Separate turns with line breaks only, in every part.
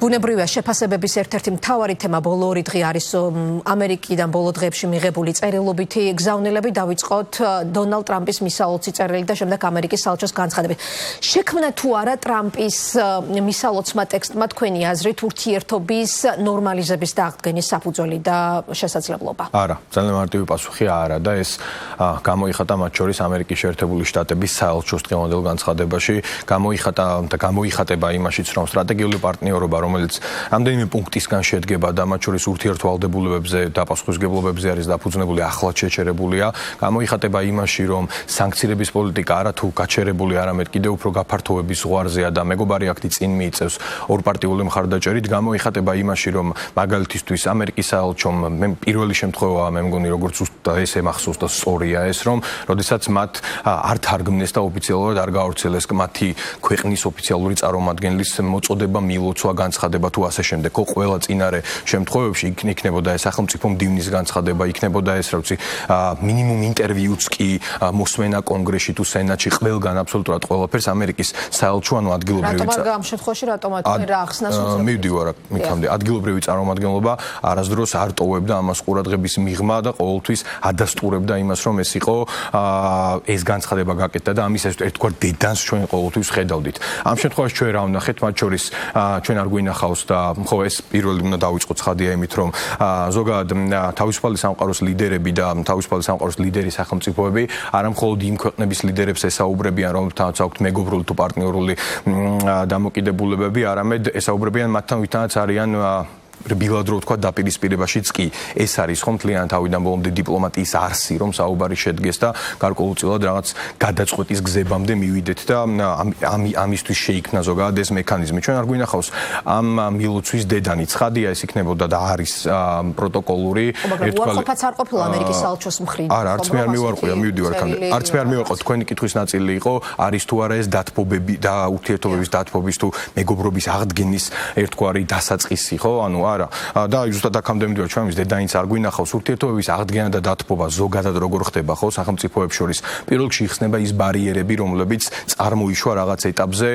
ბუნებრივია შეფასებების ერთ-ერთი მთავარი თემა ბოლო ორი დღე არის ამერიკიდან ბოლო დღეებში მიღებული წერილობითი გზავნილები დავიწყოთ დონალდ ტრამპის მისალოცი წერილი და შემდეგ ამერიკის საელჩოს განცხადებით. შექმნა თუ არა ტრამპის მისალოცმა ტექსტმა თქვენი აზრით ურთიერთობის ნორმალიზების დაღდგენის საფუძველი და შესაძლებლობა?
არა, ძალიან მარტივი პასუხი არა და ეს გამოიხატა მათ შორის ამერიკის შეერთებული შტატების საელჩოს დღევანდელ განცხადებაში, გამოიხატება იმაშიც, რომ სტრატეგიული პარტნიორობა, რომელიც რამდენიმე პუნქტისგან შედგება და მათ შორის ურთიერთვალდებულებებზე და პასუხისმგებლობებზე არის დაფუძნებული, ახლად შეჩერებულია, გამოიხატება იმაში, რომ სანქციების პოლიტიკა არათუ გაჩერებული, არამედ კიდევ უფრო გაფართოების ზღვარზეა და მეგობარი აქტი წინ მიიწევს ორპარტიული მხარდაჭერით, გამოიხატება იმაში, რომ მაგალითისთვის ამერიკის საელჩომ მე პირველი შემთხვევაა მე მგონი როგორც ეს ემახსოვს და სწორია ეს, რომ როდესაც მათ არ თარგმნეს და ოფიციალურად არ გაავრცელეს მათი ქვეყნის ოფიციალური წარმომადგენლის მოწოდება მილოცვა განცხადება თუ ასე შემდეგ. ხო, ყველა წინარე შემთხვევებში იქნებოდა ეს სახელმწიფო მდივნის განცხადება, იქნებოდა ეს, რა ვიცი, მინიმუმ ინტერვიუც კი მოსმენა კონგრესში თუ სენატში, ყველგან აბსოლუტურად ყველაფერს ამერიკის საელჩო ანუ ადგილობრივი
რატომ ამ შემთხვევაში რატომაც რა ახსნას უწევს?
მივდივარ იქამდე. ადგილობრივი წარმომადგენლობა არასდროს არ ტოვებდა ამას ყურადღების მიღმა და ყოველთვის ადასტურებდა იმას, რომ ეს იყო ეს განცხადება გაკეთდა და ამის ერთგვარ დედანს ჩვენ ყოველთვის ხედავდით. ამ შემთხვევაში ჩვენ რა ვნახეთ, მათ შორის ჩვენ არ გვინახავს და ხო ეს პირველი უნდა დავიწყოთ ცხადია იმით, რომ ზოგადად თავისუფალი სამყაროს ლიდერები და თავისუფალი სამყაროს ლიდერი სახელმწიფოები არა მხოლოდ იმ ქვეყნების ლიდერებს ესაუბრებიან, რომლებთანაც აქვთ მეგობრული თუ პარტნიორული დამოკიდებულებები, არამედ ესაუბრებიან მათთან, ვინც არიან ბილად რო თქვა დაპირისპირებაშიც კი ეს არის ხომ მთლიან თავიდან ბოლომდე დიპლომატიის არსი, რომ საუბარი შედგეს და გარკვეულწილად რაღაც გადაწყვეტის გზებამდე მივიდეთ და ამისთვის შეიქმნა ზოგადად ეს მექანიზმი. ჩვენ არ გვინახავს ამ მილოცვის დედანი. ცხადია ეს იქნებოდა და არის პროტოკოლური
უარყოფაც არ ყოფილა ამერიკის საელჩოს მხრიდან.
არა, არც მე არ მივარყვია, მივდივარ იქამდე. არც მე არ მივარყვა, თქვენი კითხვის ნაწილი იყო, არის თუ არა ეს დათბობები და ურთიერთობების დათბობის თუ მეგობრობის აღდგენის ერთგვარი დასაწყისი, ხო? ანუ არა და ზუსტად აქამდე მივდივარ, ჩვენ ის დედაინც არ გვინახავს ურთიერთობების აღდგენა და დათბობა ზოგადად როგორ ხდება, ხო, სახელმწიფოებს შორის. პირველ რიგში იხსნება ის ბარიერები, რომლებიც წარმოიშვა რაღაც ეტაპზე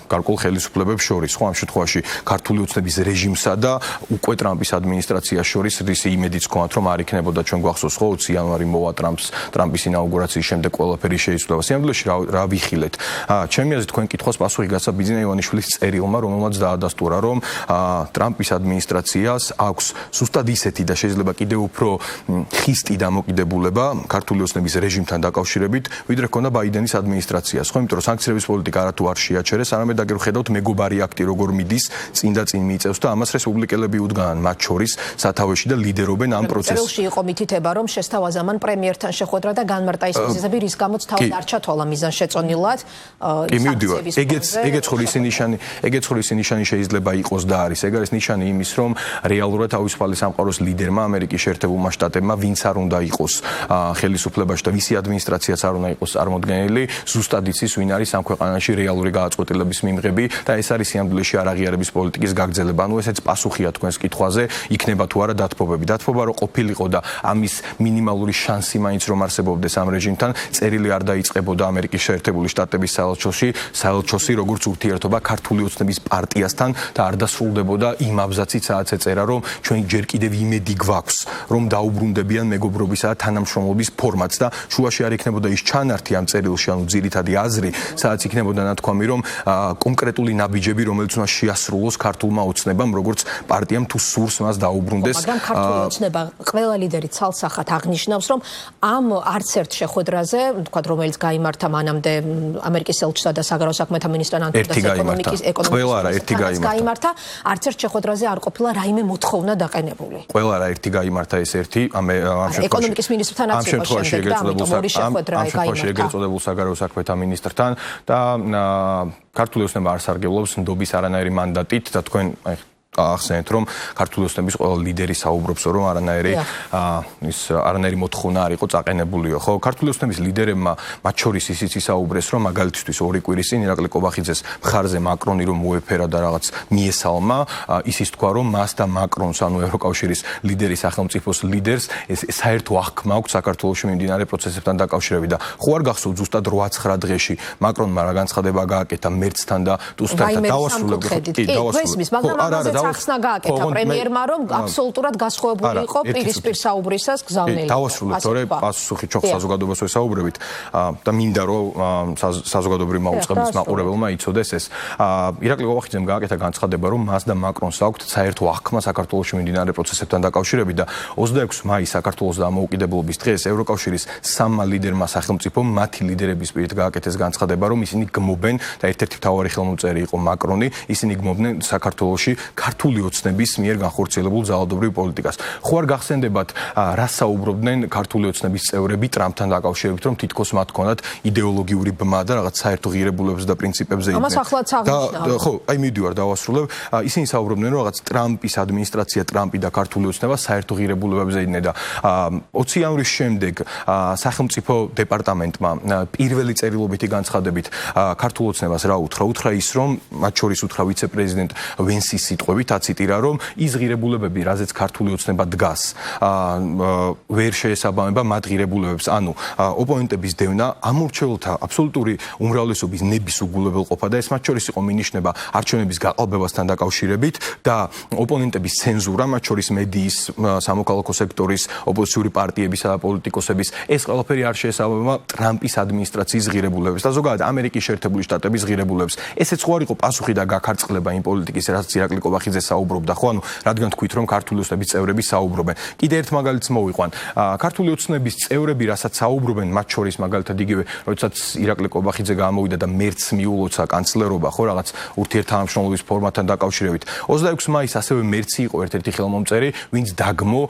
გარკვეულ ხელისუფლებებს შორის, ხო, ამ შემთხვევაში ქართული ოცნების რეჟიმსა და უკვე ტრამპის ადმინისტრაციას შორის რისი იმედიც გქონდათ, რომ არ იქნებოდა, ჩვენ გვახსოვს, ხო, 20 იანვარი მოვა ტრამპის ინაუგურაციის შემდეგ ყველაფერი შეიცვალა. სიამოვნებაში რა ვიხილეთ? ჩემი აზრით, თქვენ კითხვას პასუხი გასცა ბიძინა ივანიშვილის წერილმა, რომელმაც დაადასტურა, რომ ტრამპის ადმინისტრაციას აქვს ზუსტად ისეთი და შეიძლება კიდევ უფრო ხისტი დამოკიდებულება ქართული ოცნების რეჟიმთან დაკავშირებით, ვიდრე ჰქონდა ბაიდენის ადმინისტრაციას. ხო, იმიტომ რომ სანქციების პოლიტიკა არათუ არ შეაჩერეს, არამედ აგერ ხედავთ მეგობარი აქტი როგორ მიდის, წინ და წინ მიიწევს და ამას რესპუბლიკელები უდგანან მათ შორის სათავეში და ლიდერობენ ამ პროცესს.
წერილში იყო მითითება, რომ შესთავაზამან პრემიერთან შეხვედრა და განმარტა ის მიზეზები, რის გამოც თავად არ ჩათვალა მიზანშეწონილად.
კი, მივდივარ. ეგეც ხო ის ნიშანი შეიძლება იყოს და არის. ეგ არის ნიშანი იმის, რომ რეალურად თავისუფალი სამყაროს ლიდერმა ამერიკის შეერთებულმა შტატებმა ვინც არ უნდა იყოს ხელისუფლებაში და ვისი ადმინისტრაციაც არ უნდა იყოს წარმოდგენილი, ზუსტად იცის ვინ არის ამ ქვეყანაში რეალური გააწყვეტილების მიმღები და ეს არის სიამოვნებაში არაღიარების პოლიტიკის გაგრძელება. ანუ ესეც პასუხია თქვენს კითხვაზე, იქნება თუ არა დათბობები. დათბობა რო ყოფილიყო და ამის მინიმალური შანსი მაინც რომ არსებობდეს ამ რეჟიმთან, წერილი არ დაიწყებოდა ამერიკის შეერთებული შტატების საელჩოსი როგორც ურთიერთობა ქართული ოცნების პარტიასთან და არ დასრულდებოდა იმ აბზაცით სადაც ეწერა, რომ ჩვენ ჯერ კიდევ იმედი გვაქვს, რომ დაუბრუნდებიან მეგობრობისა და თანამშრომლობის ფორმატს და შუაში არ იქნებოდა ის ჩანართი ამ წერილში, ანუ ძირითადი აზრი, სადაც იქნებოდა ნათქვამი, რომ კონკრეტული ნაბიჯები, რომელიც უნდა შეასრულოს ქართულმა ოცნებამ, როგორც პარტიამ თუ სურს მას დაუბრუნდეს.
მაგრამ ქართული ოცნება ყველა ლიდერი ცალსახად აღნიშნავს, რომ ამ არც ერთ შეხვედრაზე, თქვა, რომელიც გაიმართა მანამდე ამერიკის საელჩოსა და საგარეო საქმეთა მინისტრთან ეკონომიკის გაიმართა, არც ერთ შეხვედრაზე არ ყოფილა რაიმე მოთხოვნა დაყენებული.
ყველა რა ერთი გაიმართა ეს ერთი ამ
ეკონომიკის მინისტრთანაც იყო შემდეგ და ამიტომ ორი შეხვედრა
გაიმართა. ეგრეთ წოდებულ საგარეო საქმეთა მინისტრთან და ქართული ოცნება არ სარგებლობს ნდობის არანაირი მანდატით და თქვენ ახსენეთ, რომ ქართული ოცნების ყველა ლიდერი საუბრობს, რომ არანაირი მოთხოვნა არ იყო წაყენებულიო, ხო? ქართული ოცნების ლიდერებმა მათ შორის ისიც ისაუბრეს, რომ მაგალითისთვის ორი კვირის წინ ირაკლი კობახიძეს მხარზე მაკრონი რომ მოეფერა და რაღაც მიესალმა, ისიც თქვა, რომ მას და მაკრონს, ანუ ევროკავშირის ლიდერის სახელმწიფოს ლიდერს საერთო აღქმა აქვს საქართველოში მიმდინარე პროცესებთან დაკავშირებით და ხო არ გახსოვთ ზუსტად 8-9 დღეში მაკრონმა რა განცხადება გააკეთა მერცთან და ტუსკთან
დავასრულებთ. მაგრამ ამაზე ახსნა გააკეთა პრემიერმა, რომ აბსოლუტურად გასხოვებული იყო პირისპირ საუბრისას გზავნილი.
დავასრულებთ, თორე პასუხი ჩოხ საზოგადოებას ვესაუბრებით და მინდა რომ საზოგადოებრივმა უწყების მაყურებელმა იცოდეს ეს. ირაკლი კობახიძემ გააკეთა განცხადება, რომ მას და მაკრონს აქვთ საერთო აღქმა საქართველოში მიმდინარე პროცესებთან დაკავშირებით და 26 მაის საქართველოს დამოუკიდებლობის დღეს ევროკავშირის სამმა ლიდერმა სახელმწიფომ მათი ლიდერების პირით გააკეთეს განცხადება, რომ ისინი გმობენ და ერთ-ერთი მთავარი ხელმომწერი იყო მაკრონი, ისინი გმობდნენ საქართველოში ქართული ოცნების მიერ განხორციელებულ ძალადობრივ პოლიტიკას. ხო არ გახსენდებათ, რა საუბრობდნენ ქართული ოცნების წევრები ტრამპთან დაკავშირებით, რომ თითქოს მათ ჰქონდათ იდეოლოგიური ბმა და რაღაც საერთო ღირებულებებზე და პრინციპებზე იყვნენ.
ამას ახლაც აღნიშნავ.
ხო, აი მივდივარ დავასრულებ. ისინი საუბრობდნენ, რომ რაღაც ტრამპის ადმინისტრაცია, ტრამპი და ქართული ოცნება საერთო ღირებულებებზე იყვნენ და 20 იანვრის შემდეგ სახელმწიფო დეპარტამენტმა პირველი წერილობითი განცხადებით ქართულ ოცნებას რა უთხრა? უთხრა ის, რომ მათ შორის უთხრა ვიცე-პრეზიდენტ ვენსის სიტყვებით, აციტირა, რომ ის ღირებულებები, რაზეც ქართული ოცნება დგას, ვერ შეესაბამება მათ ღირებულებებს. ანუ ოპონენტების დევნა ამორჩეულთა აბსოლუტური უმრავლესობის ნების უგულებელყოფა და ეს მათ შორის იყო მინიშნება არჩევნების გაყალბებასთან დაკავშირებით და ოპონენტების ცენზურა, მათ შორის მედიის, სამოქალაქო სექტორის, ოპოზიციური პარტიებისა და პოლიტიკოსების, ეს ყველაფერი არ შეესაბამება ტრამპის ადმინისტრაციის ღირებულებებს და ზოგადად ამერიკის შეერთებული შტატების ღირებულებებს. ესეც ხო არ იყო პასუხი და გაქარწყლება იმ პოლიტიკის, რაც ირაკლი კობახიძე საუბრობდა, ხო? ანუ რადგან თქვით, რომ ქართული ოცნების წევრები საუბრობენ. კიდე ერთ მაგალითს მოვიყვან. ქართული ოცნების წევრები, რასაც საუბრობენ, მათ შორის მაგალითად იგივე, როდესაც ირაკლი კობახიძე გამოვიდა და მერცს მიულოცა კანცლერობა, ხო, რაღაც ურთიერთთანამშრომლობის ფორმატთან დაკავშირებით. 26 მაისს ასევე მერცი იყო ერთ-ერთი ხელმომწერი, ვინც დაგმო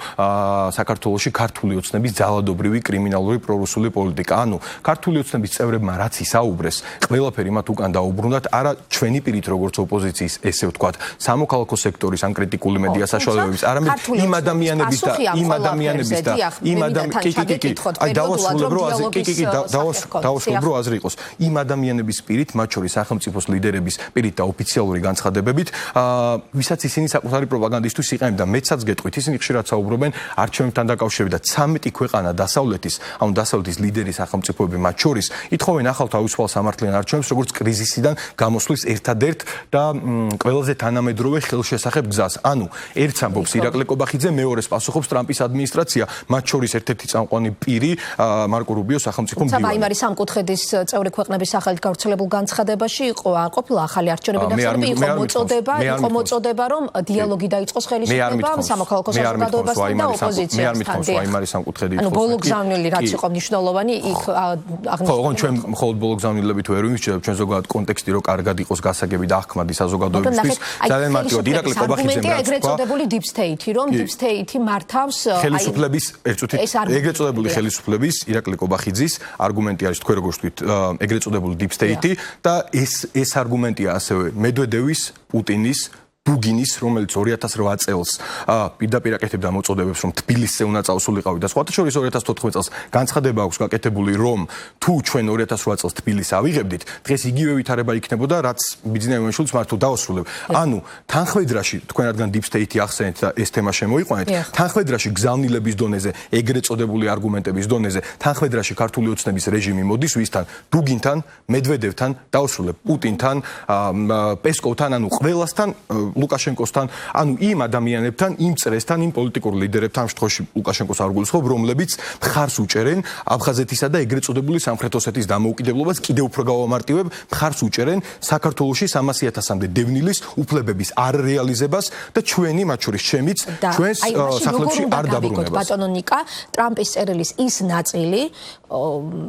საქართველოში ქართული ოცნების ძალადობრივი კრიმინალური პრორუსული პოლიტიკა. ანუ ქართული ოცნების წევრებმა რაც ისაუბრეს, ყველაფერი მათ უკან დაუბრუნდათ, არა ჩვენი პირით როგორც ოპოზიციის, ესე ვთქვათ, სამოქალაქო სექტორის ან კრიტიკული მედია საშუალებების, არამედ იმ ადამიანების და აი დავასრულებ რო აზრი იყოს. იმ ადამიანების პირით, მათ შორის სახელმწიფოს ლიდერების პირით და ოფიციალური განცხადებებით, ვისაც ისინი საკუთარი პროპაგანდისთვის იყენებენ და მეცაც გეტყვით, ისინი ხშირად საუბრობენ არჩევნებთან დაკავშირებით და 13 ქვეყანა დასავლეთის ლიდერი სახელმწიფოები მათ შორის ითხოვენ ახალ თავისუფალ სამართლიან არჩევნებს, როგორც კრიზისიდან გამოსვლის ერთადერთ და ყველაზე თანამედროვე ხელშესახებ გზას. ანუ ერთს ამბობს ირაკლი კობახიძე, მეორეს პასუხობს ტრამპის ადმინისტრაცია, მათ შორის ერთ-ერთი წამყვანი პირი მარკო რუბიო სახელმწიფო მდივანი.
საიმარი სამკუთხედის წევრი ქვეყნების სახელით გავრცელებულ განცხადებაში იყო ყოფილა ახალი არჩევნები და იყო მოწოდება, რომ დიალოგი დაიწყოს ხელისუფლებამ, სამოქალაქო საზოგადოებასთან და ოპოზიციასთან.
საიმარი სამკუთხედი იყო.
ანუ ბოლო გზავნილი რაც იყო მნიშვნელოვანი, იქ აღნიშნული.
ხო, ჩვენ მხოლოდ ბოლო გზავნილებით ვერ ვიმსჯელებ, ჩვენ ზოგადად კონტექსტი რო კარგად იყოს გასაგები და ახმადი საზოგადოებისთვის. ძალიან მარტივად ირაკლი კობახიძემ რა თქვა? ეგრეთ წოდებული deep state-ი, რომ deep state-ი მართავს ხელისუფლების ეგრეთ წოდებული ხელისუფლების ირაკლი კობახიძის არგუმენტი არის, თქვენ როგორც ვთქვით, ეგრეთ წოდებული deep state-ი და ეს არგუმენტია ასევე მედვედევის, პუტინის, დუგინის, რომელიც 2008 წელს პირდაპირ აკეთებდა მოწოდებებს, რომ თბილისზე უნდა წავსულიყავი და სხვათა შორის 2014 წელს განცხადება აქვს გაკეთებული, რომ თუ ჩვენ 2008 წელს თბილისს ავიღებდით, დღეს იგივე ვითარება იქნებოდა, რაც ბიძინა ივანიშვილის მართო დავასრულებ. ანუ თანხმედრაში, თქვენ რადგან deep state-ი ახსენეთ და ეს თემა შემოიყვანეთ, თანხმედრაში გზავნილების დონეზე, ეგრეთ წოდებული არგუმენტების დონეზე, თანხმედრაში ქართული ოცნების რეჟიმი მოდის ვისთან? დუგინთან, მედვედევთან, დავასრულებ, პუტინთან, პესკოვთან, ანუ ყველასთან ლუკაშენკოსთან, ანუ იმ ადამიანებთან, იმ წრესთან, იმ პოლიტიკურ ლიდერებთან, ამ შემთხვევაში ლუკაშენკოს არ გულისხმობ, რომლებიც მხარს უჭერენ აფხაზეთისა და ეგრეთ წოდებული სამხრეთ ოსეთის დამოუკიდებლობას, კიდევ უფრო გავამარტივებ, მხარს უჭერენ საქართველოში 300,000-მდე დევნილის უფლებების არ რეალიზებას და ჩვენი, მათ შორის ჩემიც, ჩვენს სახლებში არ დაბრუნებას.
ბატონო ნიკა, ტრამპის წერილის ის ნაწილი,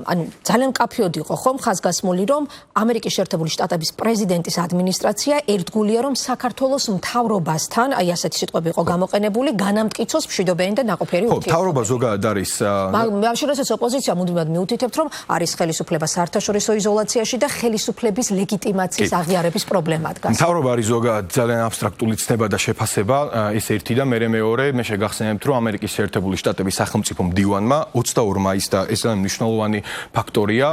ანუ ძალიან კაფიოდ იყო ხომ ხაზგასმული, რომ ამერიკის შეერთებული შტატების პრეზიდენტის ადმინისტრაცია ერთგულია, რომ საქართველოს საქართველოს მთავრობასთან, აი ასეთი სიტყვები იყო გამოყენებული, განამტკიცოს მშვიდობიანი და ნაყოფიერი ურთიერთობები.
მთავრობა ზოგადად არის
მაშინ როდესაც ოპოზიცია მუდმივად მიუთითებთ, რომ არის ხელისუფლება საერთაშორისო იზოლაციაში და ხელისუფლების ლეგიტიმაციის აღიარების პრობლემა დგას.
მთავრობა არის ზოგადად ძალიან აბსტრაქტული ცნება და შეფასება, ეს ერთი და მეორე, მე შეგახსენებთ, რომ ამერიკის შეერთებული შტატების სახელმწიფო მდივანმა 22 მაისს და ეს ძალიან მნიშვნელოვანი ფაქტორია,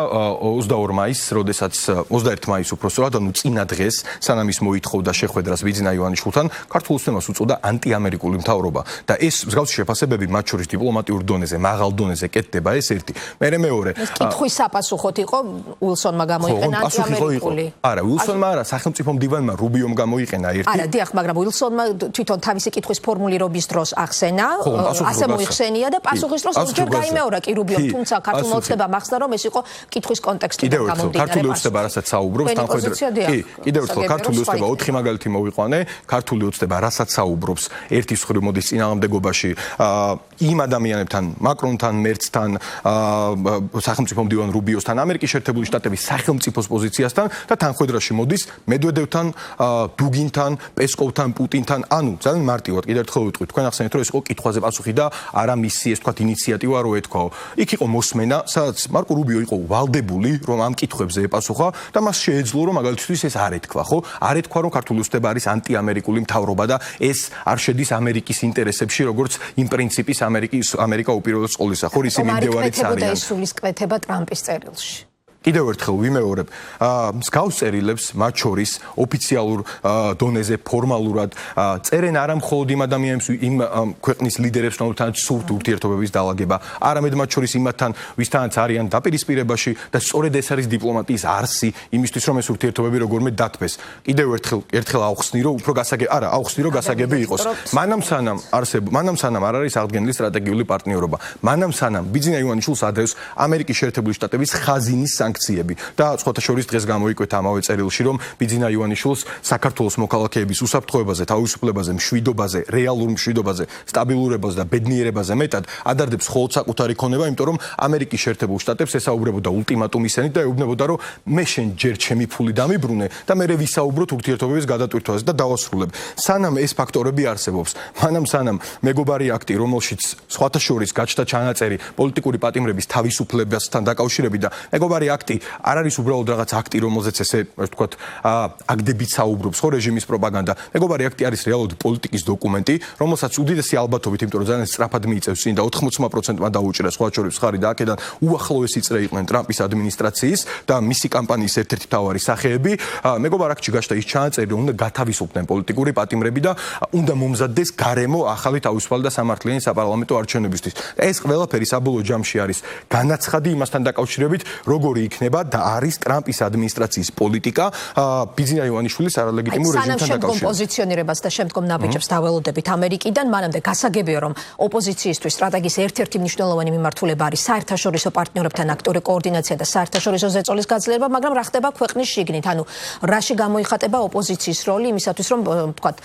22 მაისს, როდესაც 21 მაისს უпроსტად, ანუ წინა დღეს, სანამ ის მოითხოვდა შეხვედრას ბიძინა ივანიშვილთან, ქართულ ოცნებას უწოდა ანტიამერიკული მთავრობა და ეს მსგავსი შეფასებები მათ შორის დიპლომატიურ დონეზე, მაღალ დონეზე კეთდება, ეს ერთი. მეორე.
ეს კითხვის საპასუხოდ იყო უილსონმა გამოიყენა ანტიამერიკული.
არა, უილსონმა არა, სახელმწიფო მდივანმა რუბიომ გამოიყენა ერთი.
არა, დიახ, მაგრამ უილსონმა თვითონ თავისი კითხვის ფორმულირების დროს ახსენა, ასე მოიხსენია და პასუხის დროს ჯერ გაიმეორა კი რუბიომ, თუმცა ქართულმა ოცნებამ ახსნა, რომ ეს იყო კითხვის კონტექსტიდან გამომდინარე.
ქართული ოცნება რასაც საუბრობს, კიდევ ერთხელ ქართული ოცნება 4 მაგალითი მოვიყვანე, ქართული ოცნება რასაც საუბრობს, ერთის მხრივ მოდის წინააღმდეგობაში იმ ადამიანებთან, მაკრონთან, მერცთან, სახელმწიფო მდივან რუბიოსთან, ამერიკის შეერთებული შტატების სახელმწიფოს პოზიციასთან და თანხმედრაში მოდის მედვედევთან, დუგინთან, პესკოვთან, პუტინთან, ანუ ძალიან მარტივად კიდევ ერთხელ ვიტყვი, თქვენ ახსენეთ, რომ ეს იყო კითხვაზე პასუხი და არა მისი, ეს თქვათ, ინიციატივა რო ეთქვაო. იქ იყო მოსმენა, სადაც მარკო რუბიო იყო ვალდებული, რომ ამ კითხვებზე ეპასუხა და მას შეეძლო, რომ მაგალითისთვის ეს არ ეთქვა, ხო? არ ეთქვა, რომ ქართული ოცნება არის ანტიამერიკული მთავრობა და ეს არ შედის ამერიკის ინტერესებში, როგორც იმ პრინციპის ამერიკა უპირველეს ყოვლისა, ხო, ისი მიმდევარიც არიან.
ეს სულისკვეთება ტრამპის წერილში.
კიდევ ერთხელ ვიმეორებ, მსგავს წერილებს მათ შორის ოფიციალურ დონეზე ფორმალურად წერენ არა მხოლოდ იმ ადამიანებს, იმ ქვეყნის ლიდერებს, რომელთანაც სურთ ურთიერთობების დაალაგება, არამედ მათ შორის იმათთან, ვისთანაც არიან დაპირისპირებაში და სწორედ ეს არის დიპლომატიის არსი იმისთვის, რომ ეს ურთიერთობები როგორმე დათბეს. კიდევ ერთხელ ავხსნი, რომ უფრო გასაგები იყოს. მანამ სანამ არ არის აღდგენილი სტრატეგიული პარტნიორობა. მანამ სანამ ბიძინა ივანიშვილს ადევს ამერიკის შეერთებული შტატების ხაზინის სანქციები და სხვათა შორის დღეს გამოიკვეთა ამავე წერილში, რომ ბიძინა ივანიშვილს საქართველოს მოქალაქეების უსაფრთხოებაზე, თავისუფლებაზე, მშვიდობაზე, რეალურ მშვიდობაზე, სტაბილურობაზე და ბედნიერებაზე მეტად ადარდებს მხოლოდ საკუთარი ქონება, იმიტომ რომ ამერიკის შეერთებულ შტატებს ესაუბრებოდა ულტიმატუმისენით და ეუბნებოდა, რომ მე შენ ჯერ ჩემი ფული დამიბრუნე და მე ვისაუბროთ ურთიერთობების გადატვირთვაზე და დავასრულებ. სანამ ეს ფაქტორები არსებობს, სანამ მეგობარი აქტი, რომელშიც სხვათა შორის გაჩნდა ჩანაწერი პოლიტიკური პატიმრების თავისუფლებასთან დაკავშირებით და მეგობარი აქტი არ არის უბრალოდ რაღაც აქტი, რომელზეც ესე ვთქვათ, აგდებით საუბრობს ხო რეჟიმის პროპაგანდა. მეგობარი აქტი არის რეალურად პოლიტიკის დოკუმენტი, რომელსაც უდიდესი ალბათობით, იმიტომ რომ ძალიან სწრაფად მიიწევს წინ და 80%-მა დაუჭირა სხვა შორის ხარი და აქედან უახლოესი წრე იყვნენ ტრამპის ადმინისტრაციის და მისი კამპანიის ერთ-ერთი მთავარი სახეები. მეგობარ აქტში გაჩნდა ის ჩანაწერი, რომ უნდა გათავისუფლდნენ პოლიტიკური პატიმრები და უნდა მომზადდეს გარემო ახალი თავისუფალი და სამართლიანი საპარლამენტო არჩევნებისთვის. ეს ყველაფერი საბოლოო ჯამში არის განაცხადი იმასთან დაკავშირებით, როგორი იქნება და არის ტრამპის ადმინისტრაციის პოლიტიკა ბიძინა ივანიშვილის არალეგიტიმურ რეჟიმთან დაკავშირებით.
პოზიციონირებას და შემდგომ ნაბიჯებს დაველოდებით ამერიკიდან, მანამდე გასაგებია, რომ ოპოზიციისთვის სტრატეგიის ერთ-ერთი მნიშვნელოვანი მიმართულება არის საერთაშორისო პარტნიორებთან აქტიური კოორდინაცია და საერთაშორისო ზეწოლის გაძლიერება, მაგრამ რა ხდება ქვეყნის შიგნით? ანუ რაში გამოიხატება ოპოზიციის როლი იმისათვის, რომ თქვათ,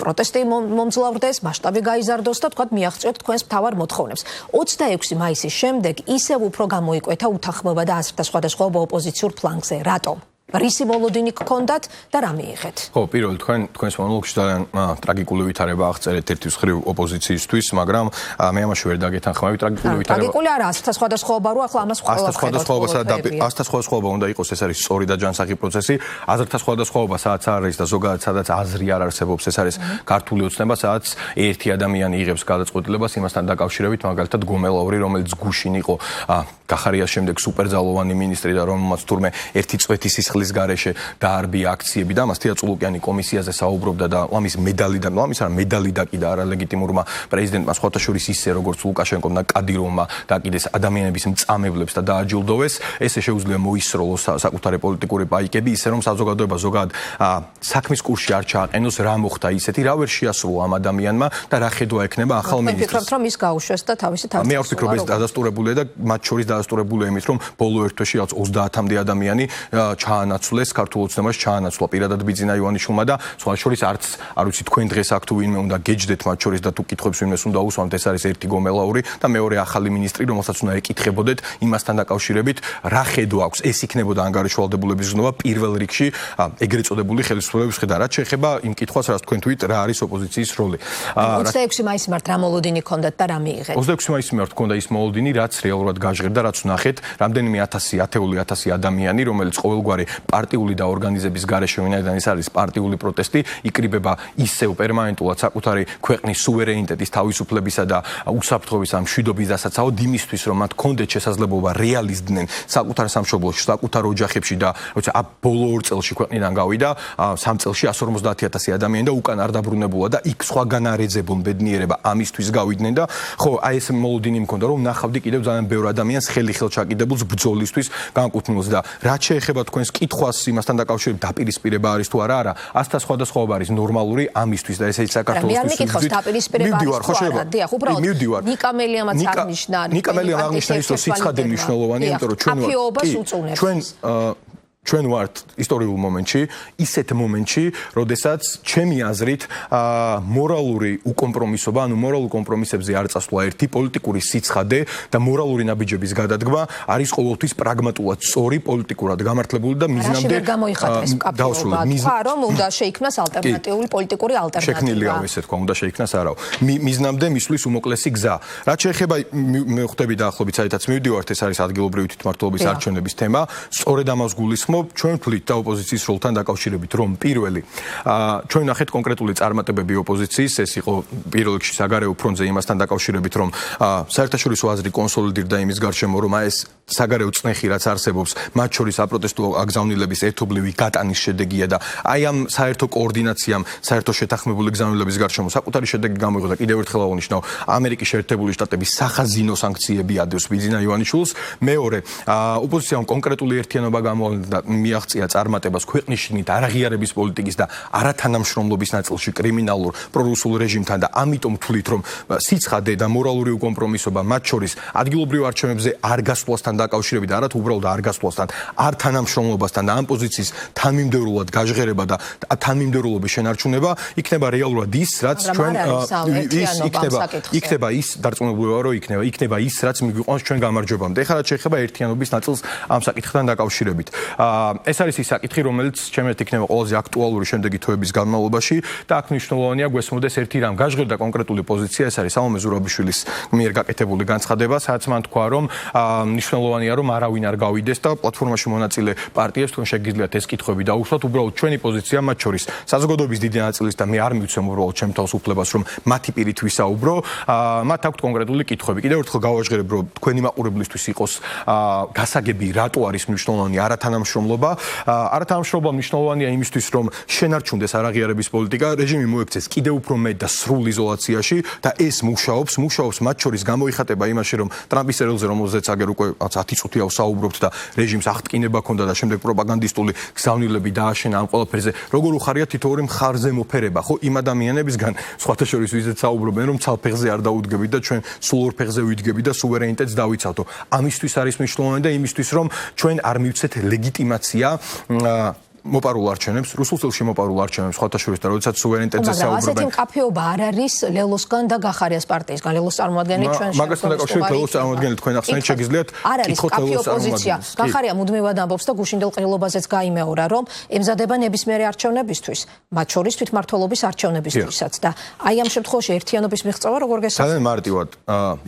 პროტესტი მომძლავრდეს, მასშტაბი გაიზარდოს და თქვათ, მიაღწიოთ თქვენს მთავარ მოთხოვნებს. 26 მაისის შემდეგ ისევ უფრო გამოიკვეთა უთანხმოება და აზრთა სხვადასხვაობა ოპოზიციურ ფლანგზე. რატომ? რისი მოლოდინი გქონდათ და რა მიიღეთ?
ხო, პირველი თქვენს მონოლოგში ძალიან ტრაგიკული ვითარება აღწერეთ ერთის მხრივ ოპოზიციისთვის, მაგრამ მე ამაში ვერ დაგეთანხმები ტრაგიკული ვითარება.
ტრაგიკული არა, აზრთა სხვადასხვაობა რო ახლა ამას ყველა
აზრთა სხვადასხვაობა უნდა იყოს, ეს არის სწორი და ჯანსაღი პროცესი. აზრთა სხვადასხვაობა სადაც არის და ზოგადად სადაც აზრი არ არსებობს, ეს არის ქართული ოცნება, სადაც ერთი ადამიანი იღებს გადაწყვეტილებას იმასთან დაკავშირებით, მაგალითად გომელაური, რომელიც გუშინ იყო გახარიას შემდეგ სუპერძალოვანი მინისტრი და რომელმაც თურმე ერთი წვეთი სისხლის გარეშე დაარბია აქციები და მას თეატრულუკიანი კომისიაზე საუბრობდა და ლამის მედალი დაკიდა არალეგიტიმურმა პრეზიდენტმა სხვათა შორის ისე როგორც ლუკაშენკომ და კადიროვმა დაკიდეს ადამიანების მწამებლებს და დააჯილდოვეს. ესე შეუძლია მოისროლოს საკუთარი პოლიტიკური პაიკები, ისე რომ საზოგადოება ზოგადად საქმის კურსში არ ჩააყენოს რა მოხდა ისეთი, რა ვერ შეასრულა ამ ადამიანმა და რა ხედვა ექნება ახალ მინისტრს.
ვფიქრობთ, რომ ის გაუშვეს და თავისი
მე ვფიქრობ, ეს დადასტურებულია და მათ შორის დაასტურებულია იმით, რომ ბოლო ერთ თვეში რაც 30-მდე ადამიანი ჩაანაცვლეს ქართულ ოცნებაში ჩაანაცვლა პირადად ბიძინა ივანიშვილმა და სხვა შორის არც არ ვიცი თქვენ დღეს აქ თუ ვინმე უნდა გეჯდეთ მათ შორის და თუ კითხვებს ვინმეს უნდა უსვამთ ეს არის ერთი გომელაური და მეორე ახალი მინისტრი რომელსაც უნდა ეკითხებოდეთ იმასთან დაკავშირებით რა ხედვა აქვს ეს იქნებოდა ანგარიშვალდებულების ზნობა პირველ რიგში ეგრეთ წოდებული ხელისუფლების ხედა რაც შეეხება იმ კითხვას რაც თქვენ თქვით რა არის ოპოზიციის როლი
26 მაისის მართ რა მოლოდინი ჰქონდათ და რა მიიღეთ
26 მაისის მართ ჰქონდა ის მოლოდინი რაც რეალურად გაჟღერდა რაც ვნახეთ რამდენიმე ათეული ადამიანი რომელიც ყოველგვარი პარტიული და ორგანიზების გარეშე ვინაიდან ეს არის პარტიული პროტესტი იკრიბება ისევ პერმანენტულად საკუთარი ქვეყნის სუვერენიტეტის თავისუფლებისა და უსაფრთხოების ამ მშვიდობის დასაცავად იმისთვის რომ მათ კონდეთ შესაძლებლობა რეალიზდნენ საკუთარ სამშობლოში საკუთარ ოჯახებში და როცა ბოლო 2 წელში ქვეყნიდან გავიდა 3 წელში 150,000 ადამიანი და უკან არ დაბრუნებულა და იქ სხვაგან არეძებონ ბედნიერება ამისთვის გავიდნენ და ხო აი ეს მოლოდინი მქონდა რომ ნახავდი კიდევ ძალიან ბევრ ადამიანს ხელი-ხელ ჩაკიდებულს ბრძოლისთვის განკუთვნილს და რაც შეეხება თქვენს კითხვას იმასთან დაკავშირებით დაპირისპირება არის თუ არა ასთა სხვადასხვაობა არის ნორმალური ამისთვის და ესეც საქართველოსთვის
მიკითხავს დაპირისპირება არის თუ არა დიახ უბრალოდ ნიკამელიამაც აღნიშნა
ნიკამელიამ აღნიშნა ის რომ სიცხადე მნიშვნელოვანია იმიტომ რომ ჩვენ ვართ ისტორიულ მომენტში, ისეთ მომენტში, როდესაც ჩემი აზრით მორალური უკომპრომისობა, ანუ მორალურ კომპრომისებზე არ წასვლა ერთი პოლიტიკური სიცხადე და მორალური ნაბიჯების გადადგმა არის ყოველთვის პრაგმატულად სწორი პოლიტიკურად გამართლებული და მიზნამდე
გამოიხატეს კაფეობა. თქვა რომ უნდა შეიქმნას ალტერნატიული პოლიტიკური ალტერნატივა.
შექმნილია ესე თქვა, უნდა შეიქმნას არაო. მიზნამდე მისვლის უმოკლესი გზა. რაც შეეხება მე ხვდები დაახლოებით საერთოდ მივდივართ ეს არის ადგილობრივი თვითმმართველობის არჩევნების თემა. სწორედ ამას გულისხმობ ჩვენ ვთვლით და ოპოზიციის როლთან დაკავშირებით რომ პირველი ჩვენ ნახეთ კონკრეტული წარმატებები ოპოზიციის ეს იყო პირველ რიგში საგარეო ფრონტზე იმასთან დაკავშირებით რომ საერთაშორისო აზრი კონსოლიდირდა იმის გარშემო რომ ეს საგარეო წნეხი რაც არსებობს მათ შორის აპროტესტო აგზავნილების ერთობლივი გატანის შედეგია და აი ამ საერთო კოორდინაციამ საერთო შეთანხმებული გზავნილების გარშემო საკუთარი შედეგი გამოიღო და კიდევ ერთხელ აღნიშნავ ამერიკის შეერთებული შტატების სახაზინო სანქციები ადევს ბიძინა ივანიშვილს მეორე ოპოზიციამ კონკრეტული ერთიანობა გამოავლინა მიაღწია წარმატებას ქვეყნის შიგნით არაღიარების პოლიტიკის და არათანამშრომლობის ნაწილში კრიმინალურ პრორუსულ რეჟიმთან და ამიტომ ვთვლით რომ სიცხადე და მორალური უკომპრომისობა მათ შორის ადგილობრივ არჩევნებზე არ გასვლასთან დაკავშირებით და არათ უბრალოდ არ გასვლასთან არ თანამშრომლობასთან და ამ პოზიციის თანმიმდევრულად გაჟღერება და თანმიმდევრულობის შენარჩუნება იქნება რეალურად ის რაც ჩვენ იქნება ის დარწმუნებულება რომ იქნება ის რაც მიგვიყვანს ჩვენ გამარჯვებამდე ეხლა რაც შეეხება ერთიანობის ნაწილს ამ საკითხთან დაკავშირებით ეს არის ის საკითხი, რომელიც ჩემთვის იქნება ყველაზე აქტუალური შემდეგი თვეების განმავლობაში და აქ მნიშვნელოვანია გვესმოდეს ერთი რამ გაჟღერდა კონკრეტული პოზიცია, ეს არის სალომე ზურაბიშვილის მიერ გაკეთებული განცხადება, სადაც მან თქვა, რომ მნიშვნელოვანია, რომ არავინ არ გავიდეს და პლატფორმაში მონაწილე პარტიებს თქვენ შეგიძლიათ ეს კითხვები დაუსვათ, უბრალოდ ჩვენი პოზიცია მათ შორის საზოგადოების დიდი ნაწილის და მე არ მივცემ უბრალოდ ჩემ თავს უფლებას, რომ მათი პირით ვისაუბრო, მათ აქვთ კონკრეტული კითხვები. კიდევ ერთხელ გავაჟღერებ, რომ თქვენი მაყურებლისთვის იყოს გასაგები, რატო არის მნიშვნელოვანი არათანამშრომლობა არათანამშრომლობა მნიშვნელოვანია იმისთვის რომ შენარჩუნდეს არაღიარების პოლიტიკა რეჟიმი მოექცეს კიდევ უფრო მეტ და სრულ იზოლაციაში და ეს მუშაობს მათ შორის გამოიხატება იმაში რომ ტრამპის წერილზე რომელზეც აგერ უკვე 10 წუთია ვსაუბრობთ და რეჟიმს აღტკინება ჰქონდა და შემდეგ პროპაგანდისტული გზავნილები დააშენა ამ ყველაფერზე როგორ უხარია თითოეული მხარზე მოფერება ხო იმ ადამიანებისგან სხვათა შორის ვიზეც საუბრობენ რომ ცალფეხზე არ დაუდგებით და ჩვენ სულ ორ ფეხზე ვიდგებით და სუვერენიტეტს დავიცავთო ამისთვის არის მნიშვნელოვანი და იმისთვის რომ ჩვენ არ მივცეთ ლეგიტიმაცია მოპარულ არჩევნებს, რუსულ სტილში მოპარულ არჩევნებს, სხვათა შორის და როდესაც სუვერენიტეტზე საუბრობენ.
ასეთი მკაფიობა არ არის ლელოსგან და გახარიას პარტიისგან. ლელოს წარმოადგენელი ჩვენ
მაგასთან დაკავშირებით ლელოს წარმოადგენელი თქვენ ახსენეთ შეგიძლიათ
კითხოთ ლელოს პოზიცია. გახარია მუდმივად ამბობს და გუშინდელ ყრილობაზეც გაიმეორა, რომ ემზადება ნებისმიერი არჩევნებისთვის, მათ შორის თვითმმართველობის არჩევნებისთვისაც და აი ამ შემთხვევაში ერთიანობის მიღწევა როგორ გესახება?
ძალიან მარტივად.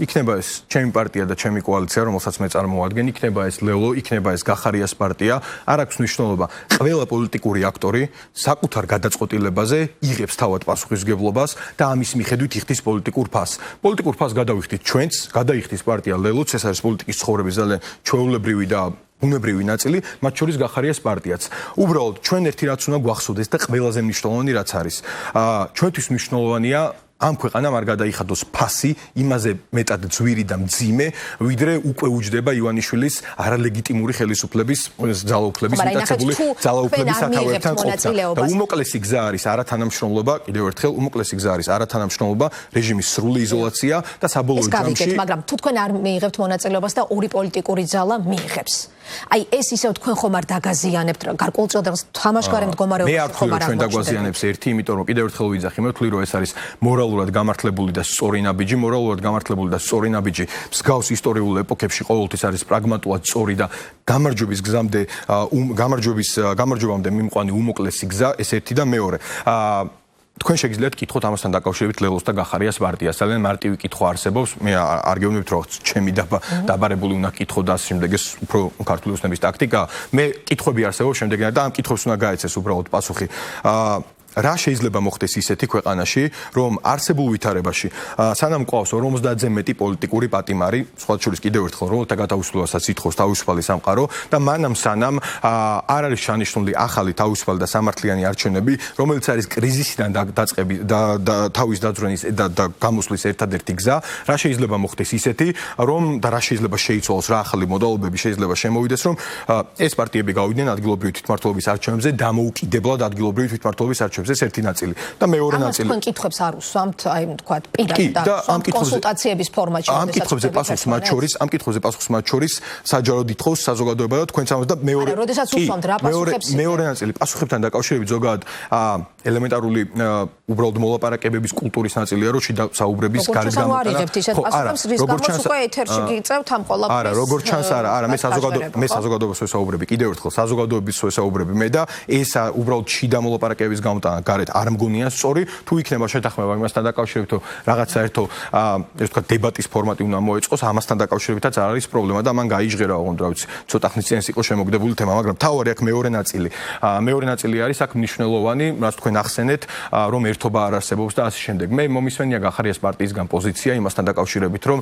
იქნება ეს ჩემი პარტია და ჩემი კოალიცია, რომელსაც მე წარმოვადგენ, იქნება ეს ლელო, იქნება ეს გახარიას პარტია, არ აქვს მნიშვნელობა. ყველა პოლიტიკური აქტორი საკუთარ გადაწყვეტილებაზე იღებს თავად პასუხისმგებლობას და ამის მიხედვით იხდის პოლიტიკურ ფასს. პოლიტიკურ ფასს გადავიხდით ჩვენც, გადაიხდის პარტია ლელოც, ეს არის პოლიტიკის ცხოვრების ძალიან ჩვეულებრივი და ბუნებრივი ნაწილი, მათ შორის გახარიას პარტიაც. უბრალოდ ჩვენ ერთი რაც უნდა გვახსოვდეს და ყველაზე მნიშვნელოვანი რაც არის. ჩვენთვის მნიშვნელოვანია ამ ქვეყანამ არ გადაიხადოს ფასი იმაზე მეტად ძვირი და მძიმე, ვიდრე უკვე უჯდება ივანიშვილის არალეგიტიმური ხელისუფლების ძალაუფლების მიტაცებული ძალაუფლების სათავეებთან ყოფნა. და უმოკლესი გზა არის არათანამშრომლობა, კიდევ ერთხელ უმოკლესი გზა არის არათანამშრომლობა, რეჟიმის სრული იზოლაცია და საბოლოო ჯამში.
მაგრამ თუ თქვენ არ მიიღებთ მონაწილეობას და ორი პოლიტიკური ძალა მიიღებს. აი ეს ისევ თქვენ ხომ არ დაგაზიანებთ გარკვეულწილად თამაშგარე მდგომარეობაში
ხომ არ ჩვენ დაგვაზიანებს ერთი, იმიტომ რომ კიდევ ერთხელ ვიძახი, მე ვთვლი რომ ეს არის მორალურად გამართლებული და სწორი ნაბიჯი, მორალურად გამართლებული და სწორი ნაბიჯი მსგავს ისტორიულ ეპოქებში ყოველთვის არის პრაგმატულად სწორი და გამარჯვების გზამდე გამარჯვებამდე მიმყვანი უმოკლესი გზა, ეს ერთი და მეორე. თქვენ შეგიძლიათ კითხოთ ამასთან დაკავშირებით ლელოს და გახარიას პარტიას. ძალიან მარტივი კითხვა არსებობს. მე არ გეუბნებით რომ ჩემი დაბარებული უნდა კითხო და შემდეგ ეს უფრო ქართული ოცნების ტაქტიკა. მე კითხვები არსებობს შემდეგნაირად და ამ კითხვებს უნდა გაეცეს უბრალოდ პასუხი. რა შეიძლება მოხდეს ისეთი ქვეყანაში, რომ არსებულ ვითარებაში სანამ ყავს 50-ზე მეტი პოლიტიკური პატიმარი, სხვა შორის კიდევ ერთხელ რომელთა გათავისუფლებასაც ითხოვს თავისუფალი სამყარო და მანამ სანამ არ არის შეანიშნული ახალი თავისუფალი და სამართლიანი არჩევნები, რომელიც არის კრიზისიდან დაწყები და თავის დაძვრენის და გამოსვლის ერთადერთი გზა, რა შეიძლება მოხდეს ისეთი, რომ და რა შეიძლება შეიცვალოს, რა ახალი მოდალობები შეიძლება შემოვიდეს, რომ ეს პარტიები გავიდნენ ადგილობრივი თვითმმართველობის არჩევნებზე დამოუკიდებლად ადგილობრივი თვითმმართველობის არჩევნებზე. ეს ერთი ნაწილი და მეორე ნაწილი.
ამ კითხვებს არ უსვამთ, აი თქვა პირადად და კონსულტაციების ფორმატში.
ამ კითხვებზე პასუხს მათ შორის საჯაროდ ითხოვს საზოგადოება და თქვენც ამას და მეორე.
არა, როდესაც უსვამთ რა პასუხებს.
მეორე ნაწილი პასუხებთან დაკავშირებით ზოგადად ელემენტარული უბრალოდ მოლაპარაკებების კულტურის ნაწილია, რომ შიდა საუბრების გარეთ
გამოტანა. ხო, არიღებთ ისეთ პასუხებს, რის გამოც უკვე ეთერში გიწევთ ამ ყველაფერს.
არა, როგორც ჩანს, არა, მე საზოგადოებას ვესაუბრები, კიდევ ერთხელ საზოგადოების ვესაუბრები მე და ეს უბრალოდ შიდა მოლაპარაკებების გამოტანა გარეთ არ მგონია სწორი, თუ იქნება შეთანხმება იმასთან დაკავშირებით, რომ რაღაც საერთო ეს თქვა დებატის ფორმატი უნდა მოეწყოს, ამასთან დაკავშირებითაც არ არის პრობლემა და მან გაიჟღერა, ოღონდ რა ვიცი, ცოტა ხნის წინ იყო შემოგდებული თემა, მაგრამ თავარი აქ მეორე ნაწილი. მეორე ნაწილი არის აქ მნიშვნელოვანი, რაც თქვენ ახსენეთ, რომ ერთობა არ არსებობს და ასე შემდეგ. მე მომისმენია გახარიას პარტიისგან პოზიცია იმასთან დაკავშირებით, რომ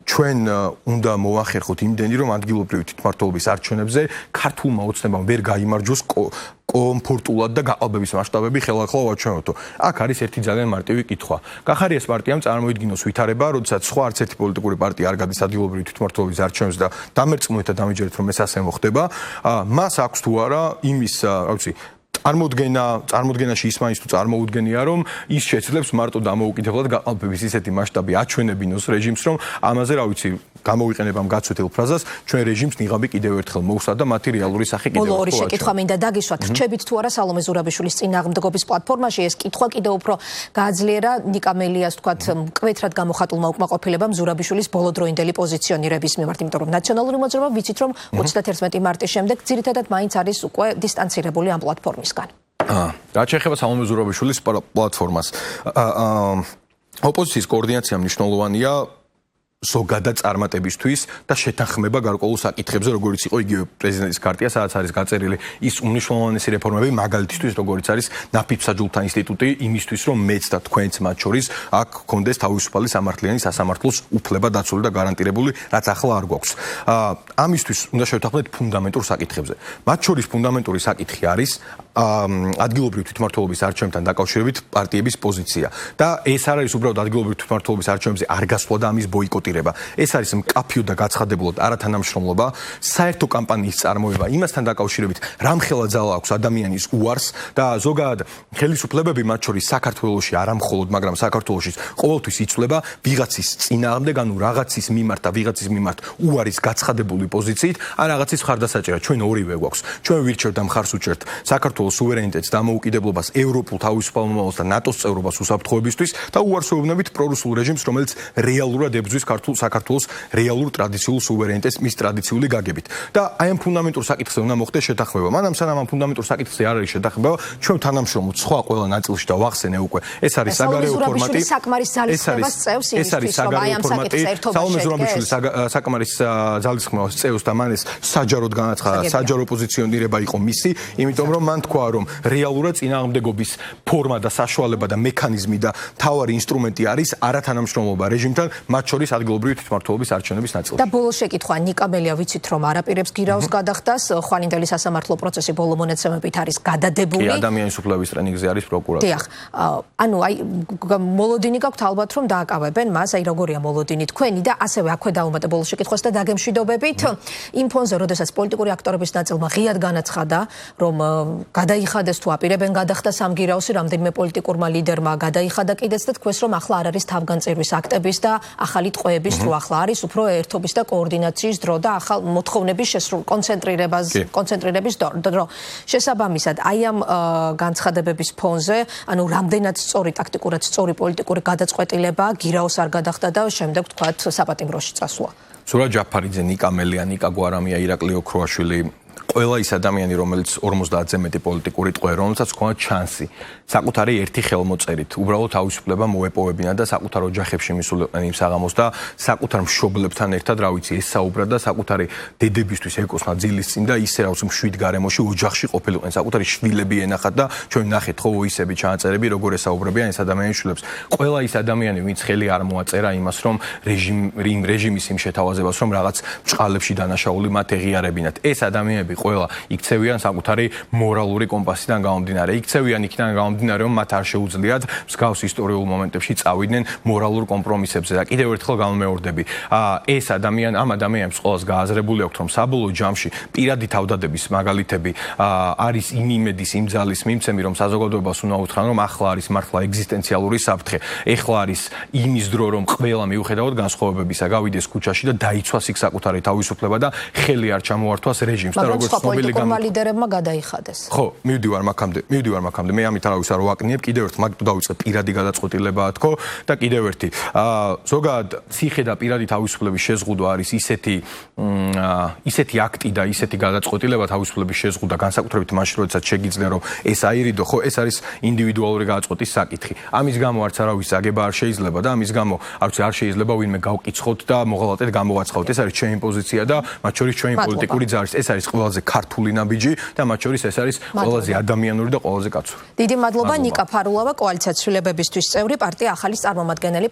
ჩვენ უნდა მოახერხოთ იმდენი, რომ ადგილობრივი თვითმმართველობის არჩევნებზე ქართულმა ოცნებამ ვერ გაიმარჯვოს კომფორტულად და გაყალბების მასშტაბები ხელახლა ვაჩვენოთ. აქ არის ერთი ძალიან მარტივი კითხვა. გახარიას პარტიამ წარმოიდგინოს ვითარება, როდესაც სხვა არც ერთი პოლიტიკური პარტია არ გადის ადგილობრივი თვითმმართველობის არჩევნებს და დამერწმუნეთ და დამიჯერეთ, რომ ეს ასე მოხდება, მას აქვს თუ არა იმის, რა ვიცი, წარმოდგენაში ის მაინც თუ წარმოუდგენია, რომ ის შეძლებს მარტო დამოუკიდებლად გაყალბების ისეთი მასშტაბი აჩვენებინოს რეჟიმს, რომ ამაზე რა ვიცი, გამოვიყენებ ამ გაცვეთილ ფრაზას, ჩვენ რეჟიმს ნიღაბი კიდევ ერთხელ მოვსვა და მათი რეალური სახე კიდევ
ორი შეკითხვა მინდა დაგისვათ. რჩებით თუ არა სალომე ზურაბიშვილის წინააღმდეგობის პლატფორმაში ეს კითხვა კიდევ უფრო გააძლიერა ნიკა მელიას თქვათ მკვეთრად გამოხატულმა უკმაყოფილებამ ზურაბიშვილის ბოლოდროინდელი პოზიციონირების მიმართ, იმიტომ რომ ნაციონალური მოძრაობა ვიცით რომ 31 მარტის შემდეგ ძირითადად მაინც არის უკვე დისტანცირებული ამ პლატფორმისგან.
რაც შეეხება სალომე ზურაბიშვილის პლატფორმას, ოპოზიციის კოორდინაცია მნიშვნელოვანია ზოგადად წარმატებისთვის და შეთანხმება გარკვეულ საკითხებზე, როგორც იყო იგივე პრეზიდენტის ქარტია, სადაც არის გაწერილი ის უმნიშვნელოვანესი რეფორმები, მაგალითისთვის, როგორც არის ნაფიც-მსაჯულთა ინსტიტუტი, იმისთვის, რომ მეც და თქვენც მათ შორის აქ გქონდეს თავისუფალი სამართლიანი სასამართლოს უფლება დაცული და გარანტირებული, რაც ახლა არ გვაქვს. ამისთვის უნდა შევთანხმდეთ ფუნდამენტურ საკითხებზე. მათ შორის ფუნდამენტური საკითხი არის ადგილობრივი თვითმმართველობის არჩევნებთან დაკავშირებით პარტიების პოზიცია და ეს არ არის უბრალოდ ადგილობრივი თვითმმართველობის არჩევნებზე არ გასვლა და ამის ბოიკოტირება. ეს არის მკაფიო და გაცხადებულად არათანამშრომლობა, საერთო კამპანიის წარმოება იმასთან დაკავშირებით, რამხელა ძალა აქვს ადამიანის უარს და ზოგადად ხელისუფლებები მათ შორის საქართველოში არა მხოლოდ, მაგრამ საქართველოში ყოველთვის იცვლება ვიღაცის წინააღმდეგ, ანუ რაღაცის მიმართ და ვიღაცის მიმართ უარის გაცხადებული პოზიციით, ან რაღაცის მხარდასაჭერად. ჩვენ ორივე გვაქვს. ჩვენ ვირჩევთ და მხარს უჭერთ საქართველოს სუვერენიტეტს, დამოუკიდებლობას, ევროპულ თავისუფალ მომავალს და ნატოს წევრობას უსაფრთხოებისთვის და უარს ვეუბნებით პრორუსულ რეჟიმს, რომელიც რეალურად ებრძვის საქართველოს რეალურ ტრადიციულ სუვერენიტეტს მის ტრადიციული გაგებით. და აი ამ ფუნდამენტურ საკითხზე უნდა მოხდეს შეთანხმება. მანამ სანამ ამ ფუნდამენტურ საკითხზე არ არის შეთანხმება, ჩვენ თანამშრომლობთ სხვა ყველა ნაწილში და ვახსენე უკვე. ეს არის საგარეო ფორმატი. ეს არის საგარეო ფორმატი. სალომე ზურაბიშვილის საკმარის ძალისხმევას წევს და მან ეს საჯაროდ განაცხადა, საჯარო პოზიციონირება იყო მისი, იმიტომ რომ მან თქვა თქვა რომ რეალურად წინააღმდეგობის ფორმა და საშუალება და მექანიზმი და მთავარი ინსტრუმენტი არის არათანამშრომლობა რეჟიმთან, მათ შორის ადგილობრივი თვითმმართველობის არჩევნების ნაწილში.
და ბოლოს შეკითხვა ნიკამელია ვიცით რომ არაპირებს გირაოს გადახდას, ხვალინდელი სასამართლო პროცესი ბოლო მონაცემებით არის გადადებული.
ადამიანის უფლებების ტრენინგზე არის პროკურატურა.
დიახ. ანუ აი მოლოდინი გაქვთ ალბათ რომ დააკავებენ მას, აი როგორია მოლოდინი თქვენი და ასევე აქვე დავუმატე ბოლოს შეკითხვას და დაგემშვიდობებით. იმ ფონზე, როდესაც პოლიტიკური აქტორების ნაწილმა ღიად განაცხადა, რომ გადაიხადეს თუ აპირებენ გადახდას ამ გირაოსი, რამდენიმე პოლიტიკურმა ლიდერმა გადაიხადა კიდეც და თქვეს რომ ახლა არ არის თავგანწირვის აქტების და ახალი ტყვეების დრო, ახლა არის უფრო ერთობის და კოორდინაციის დრო და ახალ მოთხოვნების კონცენტრირების დრო. შესაბამისად, აი ამ განცხადებების ფონზე, ანუ რამდენად სწორი ტაქტიკურად სწორი პოლიტიკური გადაწყვეტილება გირაოს არ გადახდა და შემდეგ თქვათ საპატიმროში წასვლა.
სურა ჯაფარიძე, ნიკა მელია, ნიკა გვარამია, ირაკლი ოქროაშვილი, ყველა ის ადამიანი, რომელიც 50-ზე მეტი პოლიტიკური ტყვე, რომელსაც ჰქონდა ჩანსი საკუთარი ერთი ხელმოწერით, უბრალოდ თავისუფლება მოეპოვებინა და საკუთარ ოჯახებში მისულიყვნენ იმ საღამოს და საკუთარ მშობლებთან ერთად, რა ვიცი, ესაუბრა და საკუთარი დედებისთვის ეკოსნა ძილის წინ და ისე რა ვიცი, მშვიდ გარემოში ოჯახში ყოფილიყვნენ, საკუთარი შვილები ენახათ და ჩვენ ნახეთ ხო ისები ჩააწერები, როგორ ესაუბრებიან ეს ადამიანის შვილებს. ყველა ის ადამიანი, ვინც ხელი არ მოაწერა იმას, რომ რეჟიმის იმ შეთავაზებას, რომ რაღაც ბჭყალებში დანაშაული მათ ეღიარებინათ. ეს ადამიანები ყველა იქცევიან საკუთარი მორალური კომპასიდან გამომდინარე. იქცევიან იქიდან გამომდინარე, რომ მათ არ შეუძლიათ მსგავს ისტორიულ მომენტებში წავიდნენ მორალურ კომპრომისებზე და კიდევ ერთხელ გამომეორდები. ამ ადამიანებს ყოველს გააზრებული აქვთ, რომ საბოლოო ჯამში პირადი თავდადების მაგალითები არის იმ იმედის, იმ ძალის მიმცემი, რომ საზოგადოებას უნდა უთხრან, რომ ახლა არის მართლა ეგზისტენციალური საფრთხე. ეხლა არის იმის დრო, რომ ყველა მიუხედავად განსხვავებებისა გავიდეს ქუჩაში და დაიცვას იქ საკუთარი თავისუფლება და ხელი არ ჩამოართვას რეჟიმს და როგორც
პოლიტიკურმა ლიდერებმა გადაიხადეს.
ხო, მივდივარ მაქამდე. მე ამით არავის არ ვაკნიებ, კიდევ ერთ მაგ დავიწყე პირადი გადაწყვეტილებაა თქო და კიდევ ერთი. ზოგადად ციხე და პირადი თავისუფლების შეზღუდვა არის ისეთი აქტი და ისეთი გადაწყვეტილება თავისუფლების შეზღუდვა განსაკუთრებით მაშინ, როდესაც შეგიძლია რომ ეს აირიდო, ხო, ეს არის ინდივიდუალური გადაწყვეტის საკითხი. ამის გამო არც არავის აგება არ შეიძლება და ამის გამო არ შეიძლება ვინმე გავკიცხოთ და მოღალატედ გამოვაცხავთ. ეს არის ჩემი პოზიცია და მათ შორის ჩვენი პოლიტიკური ძალის. ეს არის ყველაზე ქართული ნაბიჯი და მათ შორის ეს არის ყველაზე ადამიანური და ყველაზე კაცური.
დიდი მადლობა. ნიკა ფარულავა, კოალიციად ცვლილებებისთვის წევრი, პარტია ახალის წარმომადგენელი.